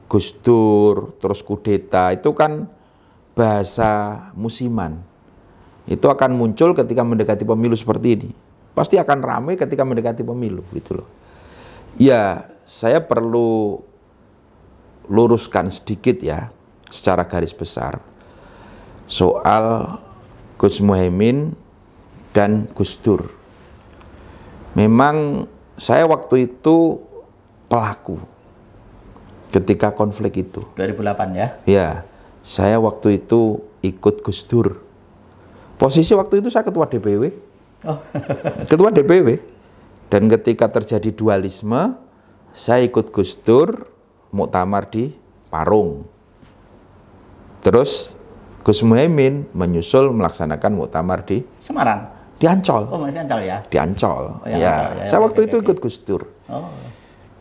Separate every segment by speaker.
Speaker 1: Gus Dur, terus kudeta, itu kan bahasa musiman. Itu akan muncul ketika mendekati pemilu seperti ini. Pasti akan ramai ketika mendekati pemilu, gitu loh. Ya, saya perlu luruskan sedikit ya, secara garis besar, soal Gus Muhaimin dan Gus Dur. Memang saya waktu itu pelaku ketika konflik itu.
Speaker 2: 2008 ya?
Speaker 1: Ya, saya waktu itu ikut Gus Dur. Posisi waktu itu saya ketua DPW.
Speaker 2: Oh.
Speaker 1: Ketua DPW. Dan ketika terjadi dualisme, saya ikut Gus Dur, muktamar di Parung. Terus Gus Muhaimin menyusul melaksanakan muktamar di
Speaker 2: Semarang?
Speaker 1: Di Ancol.
Speaker 2: Oh, masih Ancol ya?
Speaker 1: Di Ancol.
Speaker 2: Oh,
Speaker 1: ya.
Speaker 2: Ancol, ya.
Speaker 1: Saya waktu
Speaker 2: oke,
Speaker 1: itu ikut Gus Dur.
Speaker 2: Oh.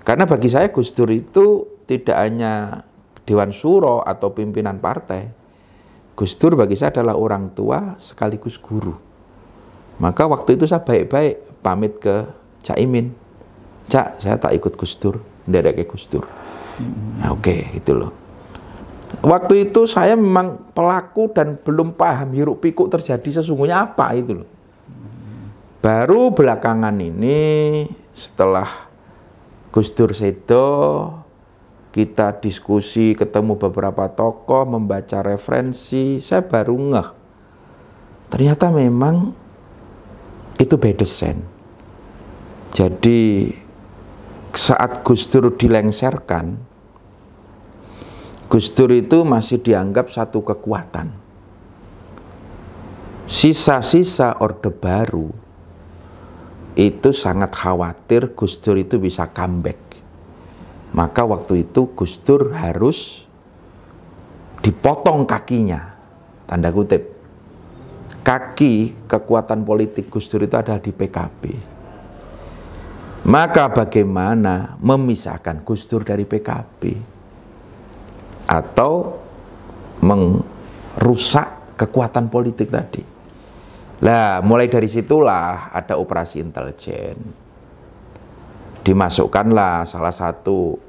Speaker 1: Karena bagi saya Gus Dur itu tidak hanya Dewan Suro atau pimpinan partai. Gus Dur bagi saya adalah orang tua sekaligus guru. Maka waktu itu saya baik-baik pamit ke Cak Imin. Cak, saya tak ikut Gus Dur, ndereke Gus Dur. Nah, oke, gitu loh. Waktu itu saya memang pelaku dan belum paham hiruk pikuk terjadi sesungguhnya apa itu loh. Baru belakangan ini setelah Gus Dur sedo, kita diskusi, ketemu beberapa tokoh, membaca referensi, saya baru ngeh. Ternyata memang itu bedesan. Jadi saat Gus Dur dilengserkan, Gus Dur itu masih dianggap satu kekuatan. Sisa-sisa Orde Baru itu sangat khawatir Gus Dur itu bisa comeback. Maka waktu itu Gus Dur harus dipotong kakinya, tanda kutip. Kaki kekuatan politik Gus Dur itu ada di PKB. Maka bagaimana memisahkan Gus Dur dari PKB? Atau merusak kekuatan politik tadi. Lah, mulai dari situlah ada operasi intelijen. Dimasukkanlah salah satu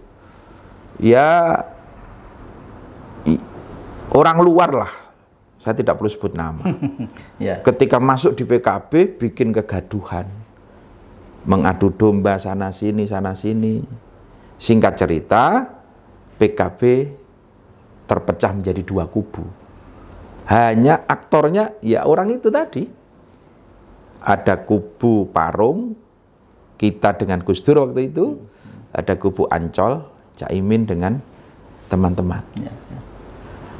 Speaker 1: ya orang luar lah, saya tidak perlu sebut nama.
Speaker 2: Ya.
Speaker 1: Ketika masuk di PKB bikin kegaduhan, mengadu domba sana sini. Singkat cerita, PKB terpecah menjadi dua kubu. Hanya aktornya ya orang itu tadi. Ada kubu Parung, kita dengan Gus Dur waktu itu, ada kubu Ancol, Cak Imin dengan teman-teman.
Speaker 2: Ya.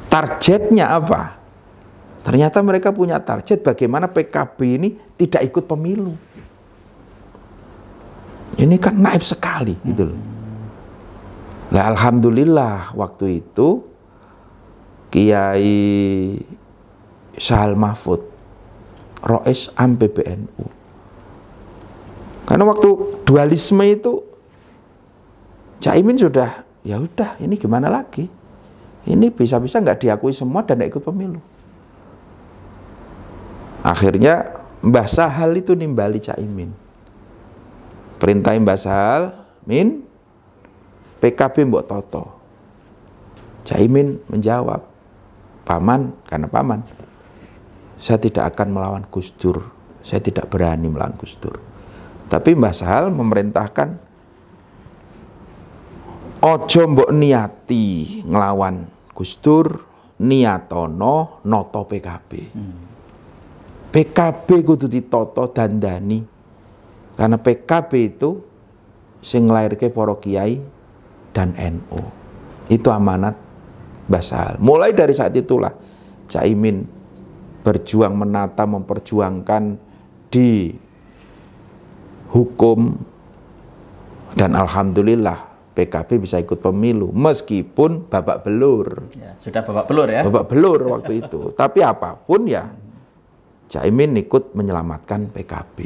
Speaker 1: Targetnya apa? Ternyata mereka punya target bagaimana PKB ini tidak ikut pemilu. Ini kan naif sekali gitu loh. Nah, alhamdulillah waktu itu Kiai Sahal Mahfud, Rois Am PBNU. Karena waktu dualisme itu Cak Imin sudah, ya udah ini gimana lagi? Ini bisa-bisa nggak diakui semua dan nggak ikut pemilu. Akhirnya Mbah Sahal itu nimbali Cak Imin. Perintah Mbah Sahal, Min, PKB mbok toto. Cak Imin menjawab, Paman, karena Paman, saya tidak akan melawan Gus Dur. Saya tidak berani melawan Gus Dur. Tapi Mbah Sahal memerintahkan, ojo mbok niati ngelawan Gus Dur, niatono noto PKB. PKB kudu ditoto dandani. Karena PKB itu sing nglairke para kiai dan NU. Itu amanat Mbah Sahal. Mulai dari saat itulah Cak Imin berjuang menata, memperjuangkan di hukum, dan alhamdulillah PKB bisa ikut pemilu meskipun babak belur.
Speaker 2: Ya, sudah babak belur ya.
Speaker 1: Babak belur waktu itu. Tapi apapun ya Cak Imin ikut menyelamatkan PKB.